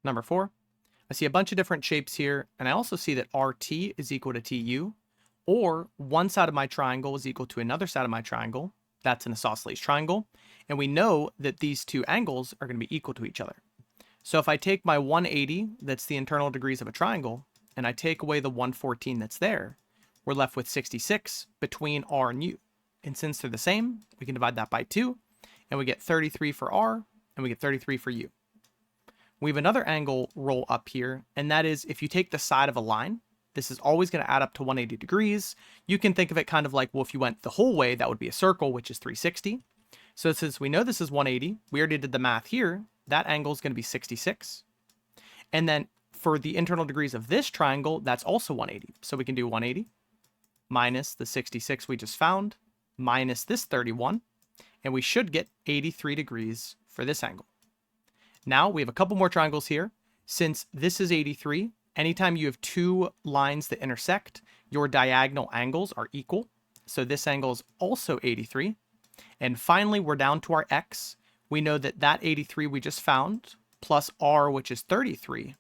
Number 4, I see a bunch of different shapes here, and I also see that RT is equal to TU, or one side of my triangle is equal to another side of my triangle. That's an isosceles triangle, and we know that these two angles are going to be equal to each other. So if I take my 180, that's the internal degrees of a triangle, and I take away the 114 that's there, we're left with 66 between R and U. And since they're the same, we can divide that by 2, and we get 33 for R, and we get 33 for U. We have another angle roll up here, and that is if you take the side of a line, this is always going to add up to 180 degrees. You can think of it kind of like, well, if you went the whole way, that would be a circle, which is 360. So since we know this is 180, we already did the math here, that angle is going to be 66. And then for the internal degrees of this triangle, that's also 180. So we can do 180 minus the 66 we just found, minus this 31, and we should get 83 degrees for this angle. Now we have a couple more triangles here. Since this is 83, anytime you have two lines that intersect, your diagonal angles are equal. So this angle is also 83. And finally, we're down to our x. We know that that 83 we just found, plus r, which is 33,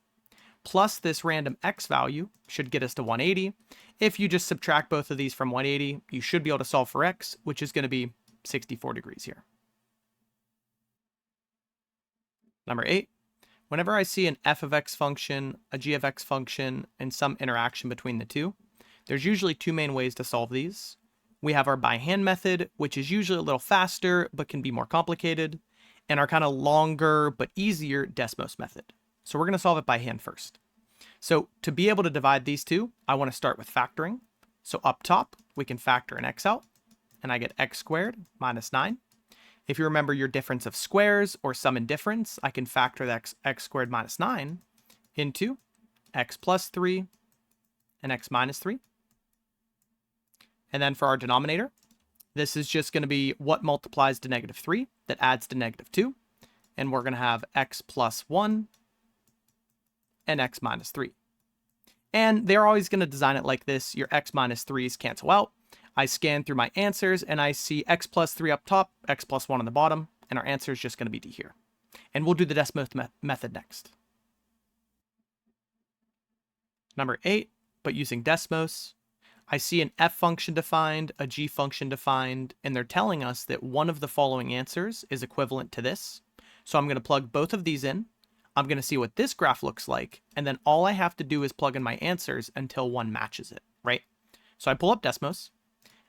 plus this random x value should get us to 180. If you just subtract both of these from 180, you should be able to solve for x, which is going to be 64 degrees here. Number 8, whenever I see an f of x function, a g of x function, and some interaction between the two, there's usually two main ways to solve these. We have our by hand method, which is usually a little faster, but can be more complicated, and our kind of longer but easier Desmos method. So we're going to solve it by hand first. So to be able to divide these two, I want to start with factoring. So up top, we can factor an x out, and I get x squared minus 9. If you remember your difference of squares or sum and difference, I can factor the x squared minus 9 into x plus 3 and x minus 3. And then for our denominator, this is just going to be what multiplies to negative 3 that adds to negative 2. And we're going to have x plus 1 and x minus 3. And they're always going to design it like this. Your x minus 3's cancel out. I scan through my answers and I see x plus 3 up top, x plus 1 on the bottom, and our answer is just going to be D here. And we'll do the Desmos method next. Number 8, but using Desmos, I see an f function defined, a g function defined, and they're telling us that one of the following answers is equivalent to this. So I'm going to plug both of these in. I'm going to see what this graph looks like, and then all I have to do is plug in my answers until one matches it, right? So I pull up Desmos,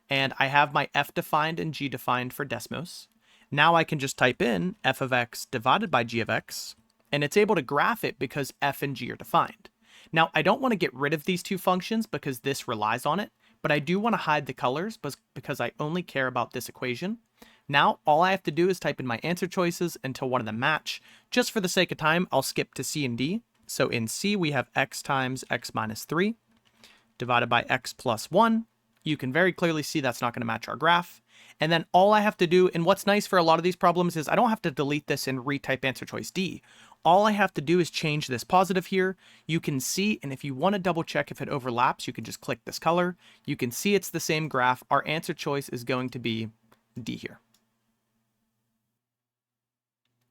and I have my f defined and g defined for Desmos. Now I can just type in f of x divided by g of x, and it's able to graph it because f and g are defined. Now, I don't want to get rid of these two functions because this relies on it, but I do want to hide the colors because I only care about this equation. Now, all I have to do is type in my answer choices until one of them match. Just for the sake of time, I'll skip to C and D. So in C, we have x times x minus 3 divided by x plus 1. You can very clearly see that's not going to match our graph. And then all I have to do, and what's nice for a lot of these problems is I don't have to delete this and retype answer choice D. All I have to do is change this positive here. You can see, and if you want to double check if it overlaps, you can just click this color. You can see it's the same graph. Our answer choice is going to be D here.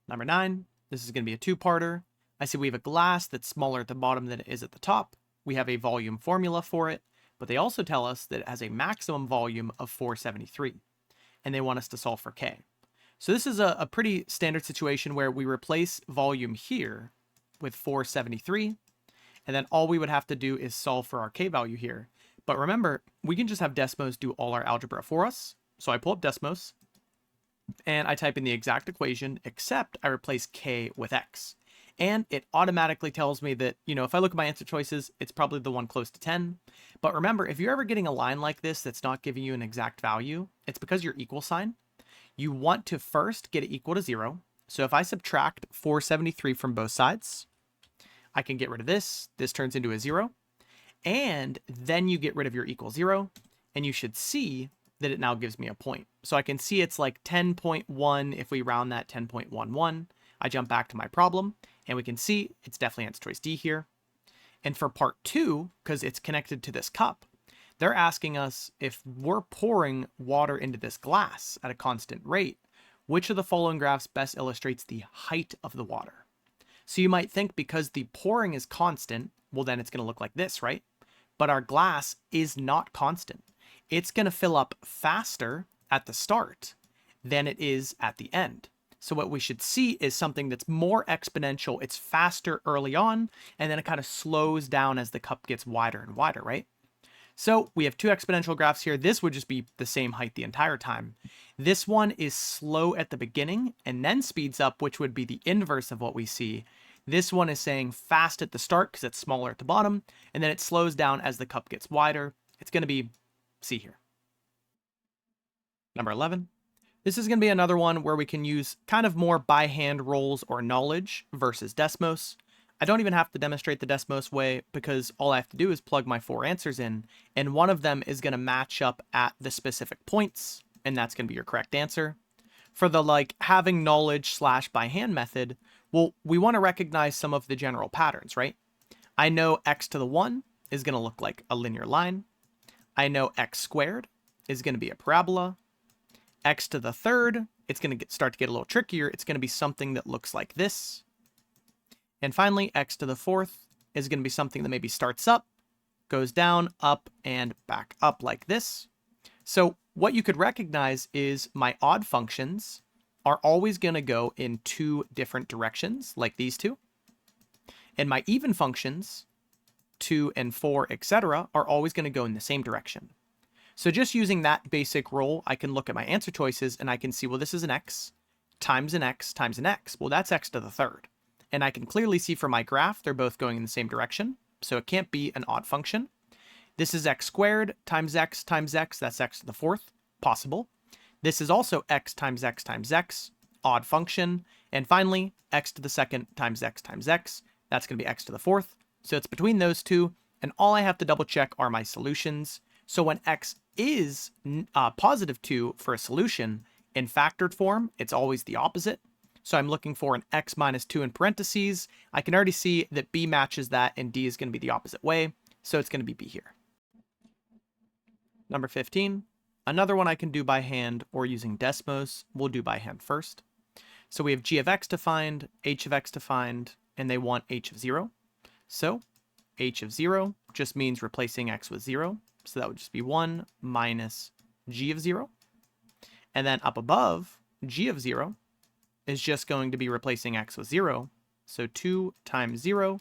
Number 9, this is going to be a two-parter. I see we have a glass that's smaller at the bottom than it is at the top. We have a volume formula for it, but they also tell us that it has a maximum volume of 473, and they want us to solve for K. So this is a pretty standard situation where we replace volume here with 473, and then all we would have to do is solve for our K value here. But remember, we can just have Desmos do all our algebra for us. So I pull up Desmos, and I type in the exact equation, except I replace K with X. And it automatically tells me that, if I look at my answer choices, it's probably the one close to 10. But remember, if you're ever getting a line like this that's not giving you an exact value, it's because your equal sign. You want to first get it equal to 0. So if I subtract 473 from both sides, I can get rid of this. This turns into a 0. And then you get rid of your equal 0. And you should see that it now gives me a point. So I can see it's like 10.1 if we round that 10.11. I jump back to my problem, and we can see it's definitely answer choice D here. And for part 2, because it's connected to this cup, they're asking us if we're pouring water into this glass at a constant rate, which of the following graphs best illustrates the height of the water? So you might think because the pouring is constant, well, then it's going to look like this, right? But our glass is not constant. It's going to fill up faster at the start than it is at the end. So what we should see is something that's more exponential. It's faster early on, and then it kind of slows down as the cup gets wider and wider, right? So we have two exponential graphs here. This would just be the same height the entire time. This one is slow at the beginning and then speeds up, which would be the inverse of what we see. This one is saying fast at the start because it's smaller at the bottom, and then it slows down as the cup gets wider. It's going to be C here. Number 11. This is going to be another one where we can use kind of more by hand rules or knowledge versus Desmos. I don't even have to demonstrate the Desmos way because all I have to do is plug my 4 answers in, and one of them is going to match up at the specific points, and that's going to be your correct answer. For the like having knowledge / by hand method, well, we want to recognize some of the general patterns, right? I know x to the 1 is going to look like a linear line. I know x squared is going to be a parabola. X to the third, it's going to start to get a little trickier. It's going to be something that looks like this. And finally, x to the fourth is going to be something that maybe starts up, goes down, up, and back up like this. So what you could recognize is my odd functions are always going to go in 2 different directions, like these two. And my even functions, 2 and 4, etc., are always going to go in the same direction. So just using that basic rule, I can look at my answer choices and I can see, well, this is an x times an x times an x. Well, that's x to the third. And I can clearly see from my graph, they're both going in the same direction. So it can't be an odd function. This is x squared times x times x. That's x to the fourth. Possible. This is also x times x times x. Odd function. And finally, x to the second times x times x. That's going to be x to the fourth. So it's between those two. And all I have to double check are my solutions. So when x is positive 2 for a solution, in factored form, it's always the opposite. So I'm looking for an x minus 2 in parentheses. I can already see that b matches that, and d is going to be the opposite way. So it's going to be b here. Number 15. Another one I can do by hand or using Desmos. We'll do by hand first. So we have g of x defined, h of x defined, and they want h of 0. So h of 0 just means replacing x with 0. So that would just be 1 minus g of 0. And then up above, g of 0 is just going to be replacing x with 0. So 2 times 0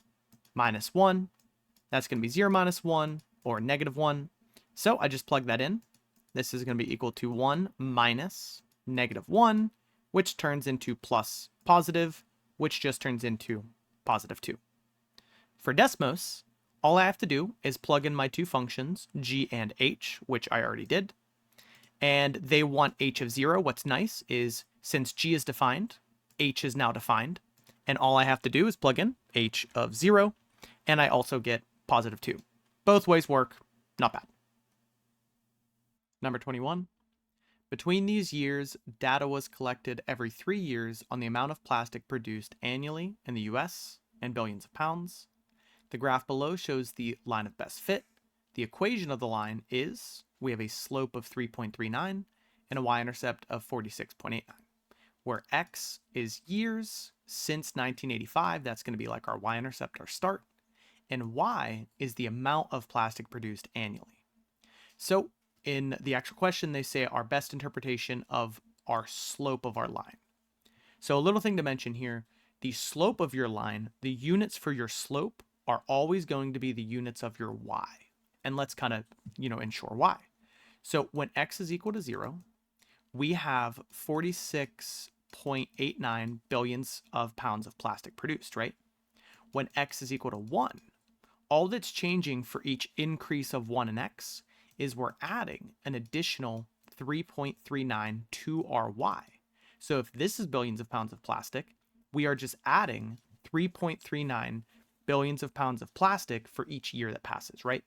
minus 1. That's going to be 0 minus 1 or negative 1. So I just plug that in. This is going to be equal to 1 minus negative 1, which turns into plus positive, which just turns into positive 2. For Desmos, all I have to do is plug in my 2 functions, g and h, which I already did. And they want h of 0. What's nice is since g is defined, h is now defined. And all I have to do is plug in h of 0. And I also get positive 2. Both ways work. Not bad. Number 21. Between these years, data was collected every 3 years on the amount of plastic produced annually in the US in billions of pounds. The graph below shows the line of best fit. The equation of the line is, we have a slope of 3.39 and a y-intercept of 46.89, where x is years since 1985. That's going to be like our y-intercept, our start. And y is the amount of plastic produced annually. So in the actual question, they say our best interpretation of our slope of our line. So a little thing to mention here, the slope of your line, the units for your slope are always going to be the units of your y. And let's kind of, ensure why. So when x is equal to 0, we have 46.89 billions of pounds of plastic produced, right? When x is equal to 1, all that's changing for each increase of 1 in x is we're adding an additional 3.39 to our y. So if this is billions of pounds of plastic, we are just adding 3.39 billions of pounds of plastic for each year that passes, right?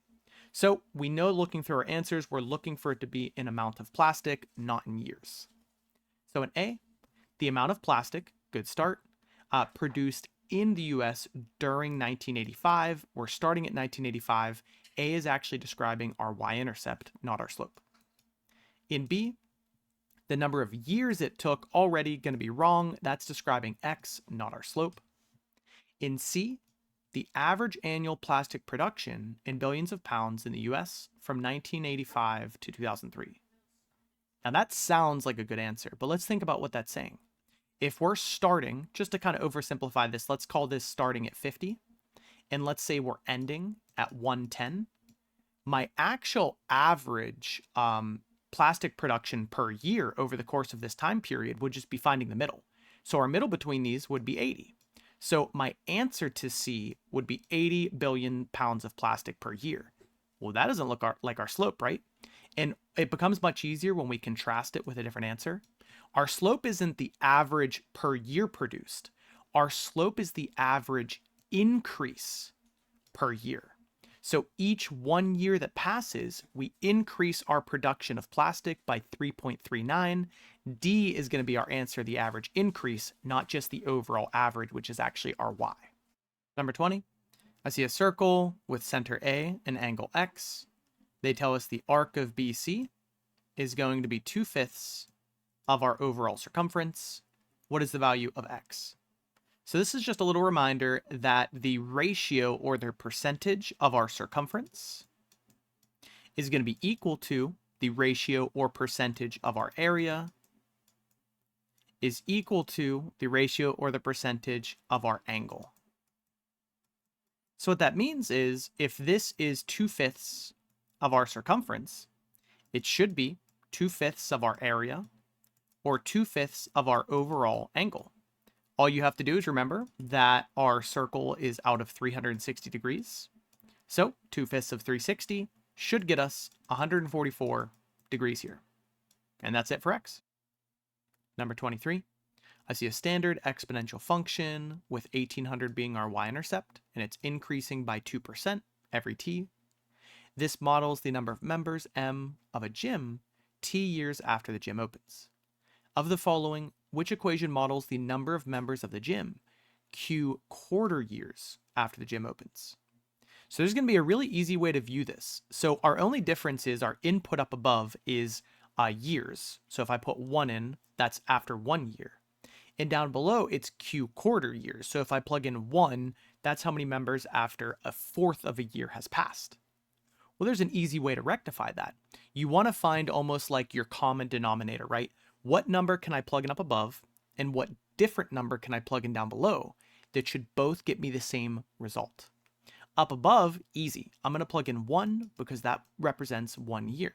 So we know looking through our answers, we're looking for it to be an amount of plastic, not in years. So in A, the amount of plastic, good start, produced in the US during 1985. We're starting at 1985. A is actually describing our y-intercept, not our slope. In B, the number of years it took already going to be wrong. That's describing x, not our slope. In C, the average annual plastic production in billions of pounds in the US from 1985 to 2003. Now that sounds like a good answer, but let's think about what that's saying. If we're starting, just to kind of oversimplify this, let's call this starting at 50, and let's say we're ending at 110. My actual average plastic production per year over the course of this time period would just be finding the middle. So our middle between these would be 80. So my answer to C would be 80 billion pounds of plastic per year. Well, that doesn't look like our slope, right? And it becomes much easier when we contrast it with a different answer. Our slope isn't the average per year produced. Our slope is the average increase per year. So each 1 year that passes, we increase our production of plastic by 3.39. D is going to be our answer, the average increase, not just the overall average, which is actually our Y. Number 20, I see a circle with center A and angle X. They tell us the arc of BC is going to be 2/5 of our overall circumference. What is the value of X? So this is just a little reminder that the ratio or the percentage of our circumference is going to be equal to the ratio or percentage of our area is equal to the ratio or the percentage of our angle. So what that means is if this is 2/5 of our circumference, it should be 2/5 of our area or 2/5 of our overall angle. All you have to do is remember that our circle is out of 360 degrees. So 2/5 of 360 should get us 144 degrees here. And that's it for X. Number 23, I see a standard exponential function with 1800 being our y-intercept, and it's increasing by 2% every t. This models the number of members, M, of a gym t years after the gym opens. Of the following, which equation models the number of members of the gym, Q quarter years after the gym opens? So there's going to be a really easy way to view this. So our only difference is our input up above is years. So if I put 1 in, that's after 1 year. And down below, it's Q quarter years. So if I plug in 1, that's how many members after 1/4 of a year has passed. Well, there's an easy way to rectify that. You want to find almost like your common denominator, right? What number can I plug in up above, and what different number can I plug in down below that should both get me the same result? Up above, easy. I'm going to plug in 1 because that represents 1 year.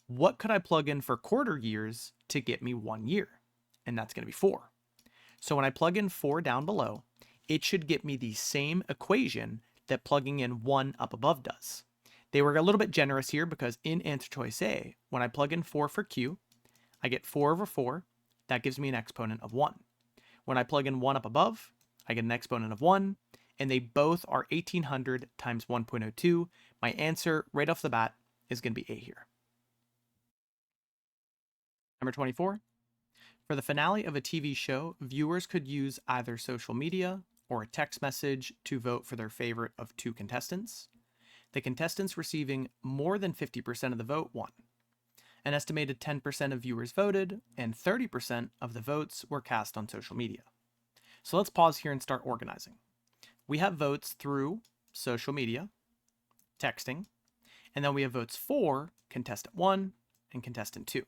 What could I plug in for quarter years to get me 1 year? And that's going to be 4. So when I plug in 4 down below, it should get me the same equation that plugging in 1 up above does. They were a little bit generous here because in answer choice A, when I plug in 4 for Q, I get 4 over 4. That gives me an exponent of 1. When I plug in 1 up above, I get an exponent of 1, and they both are 1800 times 1.02. My answer right off the bat is going to be A here. Number 24. For the finale of a TV show, viewers could use either social media or a text message to vote for their favorite of 2 contestants. The contestants receiving more than 50% of the vote won. An estimated 10% of viewers voted, and 30% of the votes were cast on social media. So let's pause here and start organizing. We have votes through social media, texting, and then we have votes for contestant 1 and contestant 2.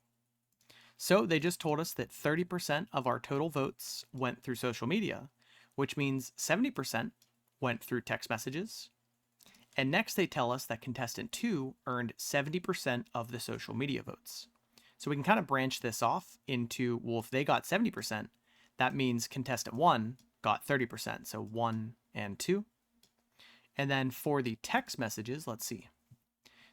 So they just told us that 30% of our total votes went through social media, which means 70% went through text messages. And next they tell us that contestant 2 earned 70% of the social media votes. So we can kind of branch this off into, well, if they got 70%, that means contestant 1 got 30%. So 1 and 2. And then for the text messages, let's see.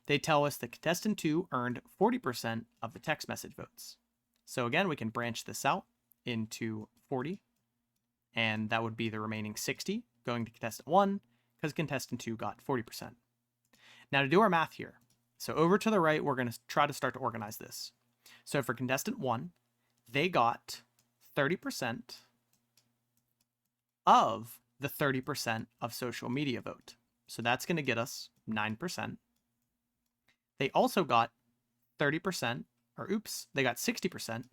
They tell us that contestant 2 earned 40% of the text message votes. So again, we can branch this out into 40. And that would be the remaining 60 going to contestant 1, because contestant 2 got 40%. Now to do our math here, so over to the right, we're going to try to start to organize this. So for contestant 1, they got 30% of the 30% of social media vote. So that's going to get us 9%. They also got 30%, or oops, they got 60%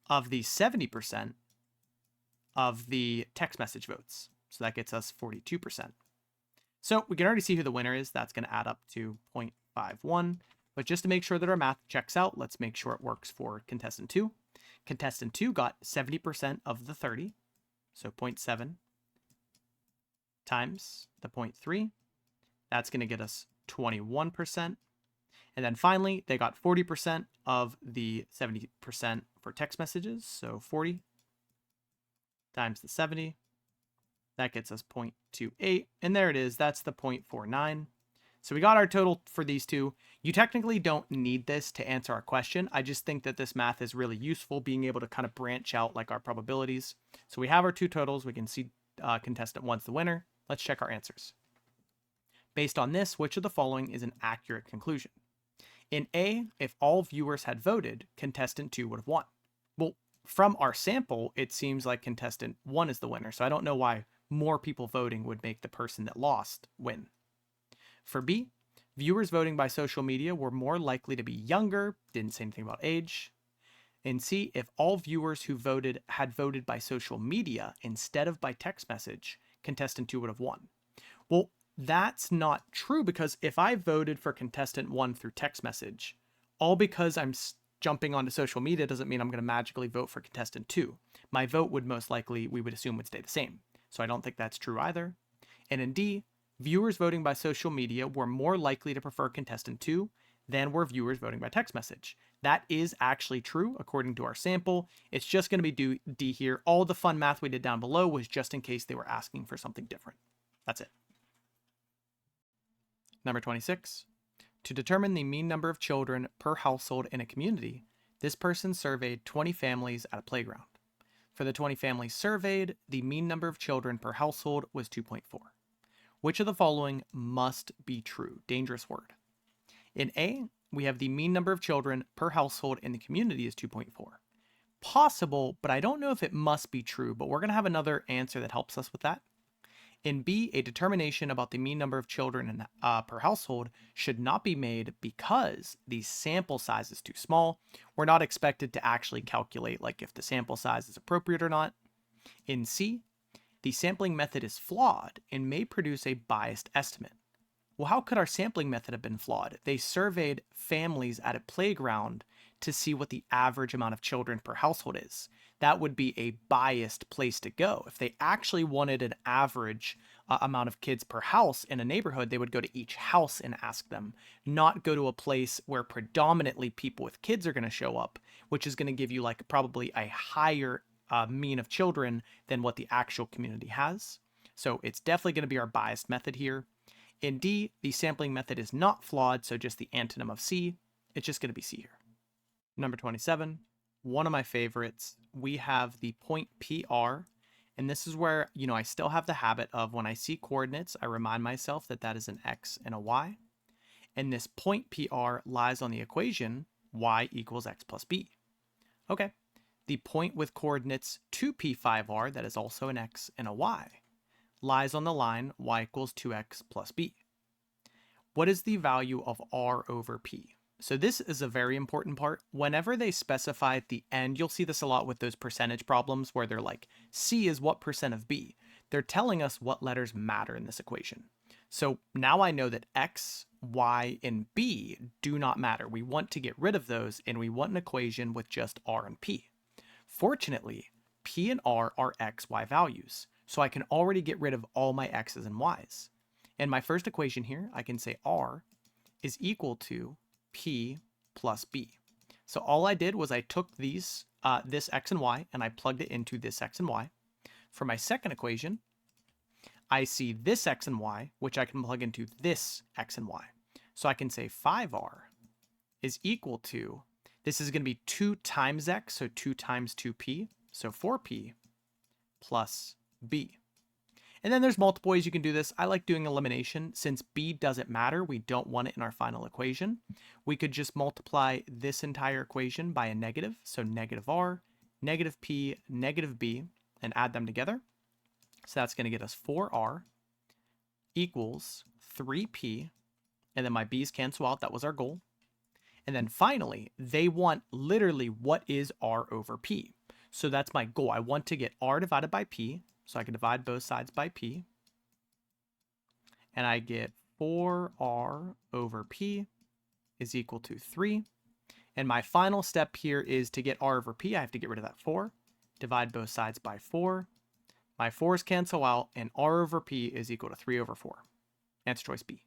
of the 70% of the text message votes. So that gets us 42%. So we can already see who the winner is. That's going to add up to 0.51. But just to make sure that our math checks out, let's make sure it works for contestant 2. Contestant 2 got 70% of the 30. So 0.7 times the 0.3. That's going to get us 21%. And then finally, they got 40% of the 70% for text messages. So 40 times the 70. That gets us 0.28. And there it is. That's the 0.49. So we got our total for these two. You technically don't need this to answer our question. I just think that this math is really useful, being able to kind of branch out like our probabilities. So we have our two totals. We can see contestant 1's the winner. Let's check our answers. Based on this, which of the following is an accurate conclusion? In A, if all viewers had voted, contestant 2 would have won. Well, from our sample, it seems like contestant 1 is the winner, so I don't know why more people voting would make the person that lost win. For B, viewers voting by social media were more likely to be younger, didn't say anything about age. In C, if all viewers who voted had voted by social media instead of by text message, contestant 2 would have won. Well, that's not true, because if I voted for contestant 1 through text message, all because I'm jumping onto social media doesn't mean I'm going to magically vote for contestant 2. My vote would most likely, we would assume, would stay the same. So I don't think that's true either. And in D, viewers voting by social media were more likely to prefer contestant 2 than were viewers voting by text message. That is actually true according to our sample. It's just going to be D here. All the fun math we did down below was just in case they were asking for something different. That's it. Number 26. To determine the mean number of children per household in a community, this person surveyed 20 families at a playground. For the 20 families surveyed, the mean number of children per household was 2.4. Which of the following must be true? Dangerous word. In A, we have the mean number of children per household in the community is 2.4. Possible, but I don't know if it must be true, but we're going to have another answer that helps us with that. In B, a determination about the mean number of children per household should not be made because the sample size is too small. We're not expected to actually calculate like if the sample size is appropriate or not. In C, the sampling method is flawed and may produce a biased estimate. Well, how could our sampling method have been flawed? They surveyed families at a playground to see what the average amount of children per household is. That would be a biased place to go. If they actually wanted an average amount of kids per house in a neighborhood, they would go to each house and ask them, not go to a place where predominantly people with kids are going to show up, which is going to give you like probably a higher mean of children than what the actual community has. So it's definitely going to be our biased method here. In D, the sampling method is not flawed, so just the antonym of C. It's just going to be C here. Number 27, one of my favorites, we have the point PR, and this is where, I still have the habit of when I see coordinates, I remind myself that that is an X and a Y, and this point PR lies on the equation Y equals X plus B. Okay, the point with coordinates 2P5R, that is also an X and a Y, lies on the line Y equals 2X plus B. What is the value of R over P? So this is a very important part. Whenever they specify at the end, you'll see this a lot with those percentage problems where they're like, C is what percent of B. They're telling us what letters matter in this equation. So now I know that X, Y, and B do not matter. We want to get rid of those, and we want an equation with just R and P. Fortunately, P and R are X, Y values, so I can already get rid of all my X's and Y's. In my first equation here, I can say R is equal to P plus B. So all I did was I took these, this X and Y, and I plugged it into this X and Y. For my second equation, I see this X and Y, which I can plug into this X and Y. So I can say 5R is equal to, this is going to be 2 times X, so 2 times 2P, so 4P plus B. And then there's multiple ways you can do this. I like doing elimination. Since B doesn't matter, we don't want it in our final equation. We could just multiply this entire equation by a negative. So negative R, negative P, negative B, and add them together. So that's going to get us 4R equals 3P. And then my B's cancel out. That was our goal. And then finally, they want literally what is R over P. So that's my goal. I want to get r divided by p. So I can divide both sides by p. And I get 4r over p is equal to 3. And my final step here is to get r over p. I have to get rid of that 4. Divide both sides by 4. My 4's cancel out, and r over p is equal to 3 over 4. Answer choice B.